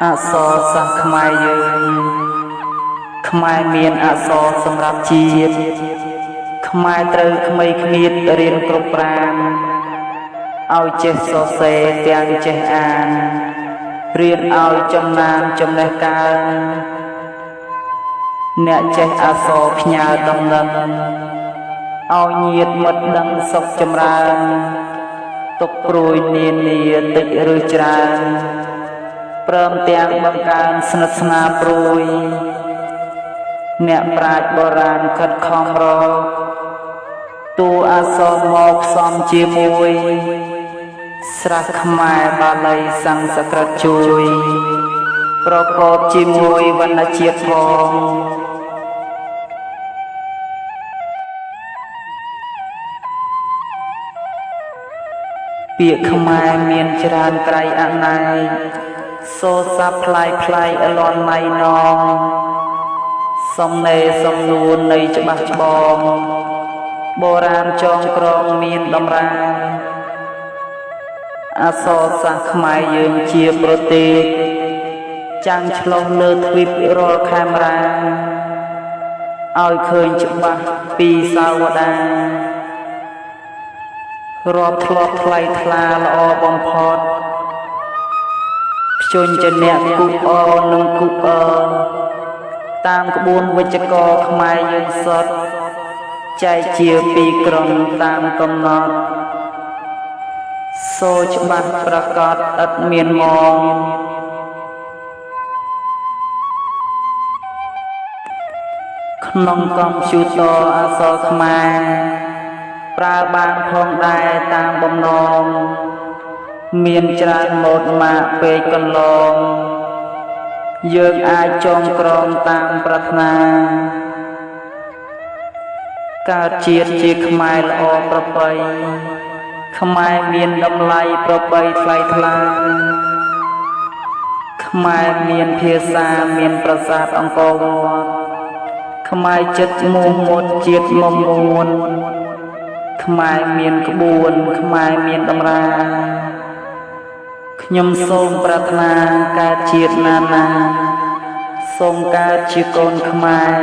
អក្សរសាស្ត្រខ្មែរយើងខ្មែរមានអក្សរសម្រាប់ជាតិខ្មែរត្រូវក្មេងគ្មៀតរៀនគ្រប់ប្រានឲ្យចេះសរសេរទាំងចេះអានរៀនឲ្យចំណានចំណេះកើនអ្នកចេះអក្សរផ្ញើដំណឹងឲ្យញាតិមិត្តដឹងសុខចម្រើនទុកព្រួយនានាតិចឬច្រើនព្រមទាំងបង្កើនស្និទ្ធស្នាលព្រួយអ្នកប្រាជ្ញបុរាណខិតខំរកតួអក្សរមកផ្សំជាមួយស្រះខ្មែរបាលីសង្ស្ក្រឹតជួយប្រកបជាមួយវណ្ណជាតិផងពាក្យខ្មែរមានច្រើនក្រៃអណែកសូរស័ព្ទផ្លាយផ្លាយអលន់ណៃណងសំណេរសំនួននៃច្បាស់ច្បងបុរាណចងក្រងមានតម្រាអក្សរសាស្ត្រខ្មែរយើងជាប្រទេសចាំងឆ្លុះលើទ្វីបរាល់ខេមរាឲ្យឃើញច្បាស់ពីសាវតារាប់ធ្លាប់ថ្លៃថ្លាល្អបំផុតភ្ជញ្ញអ្នកគុកអនិងគុកតាមក្បួនវិជ្ជករខ្មែរយើងសុទ្ធចែកជាពីរក្រុមតាមកំណត់សូរច្បាស់ប្រកបឥតមានមងក្នុងកុំព្យូទ័រអក្សរខ្មែរប្រើបានផងដែរតាមបំណងមានច្រើនម៉ូដម៉ាកពេកកន្លងយើងអាចចងក្រងតាមប្រាថ្នាកើតជាតិជាខ្មែរល្អប្រពៃខ្មែរមានតម្លៃប្រពៃថ្លៃថ្លាខ្មែរមានភាសាមានប្រាសាទអង្គរវត្តខ្មែរចិត្តមោះមុតជាតិមុំមួនខ្មែរមានក្បួនខ្មែរមានតម្រាខ្ញុំសូមប្រាថ្នាកើតជាតិណានាសូមកើតជាកូនខ្មែរ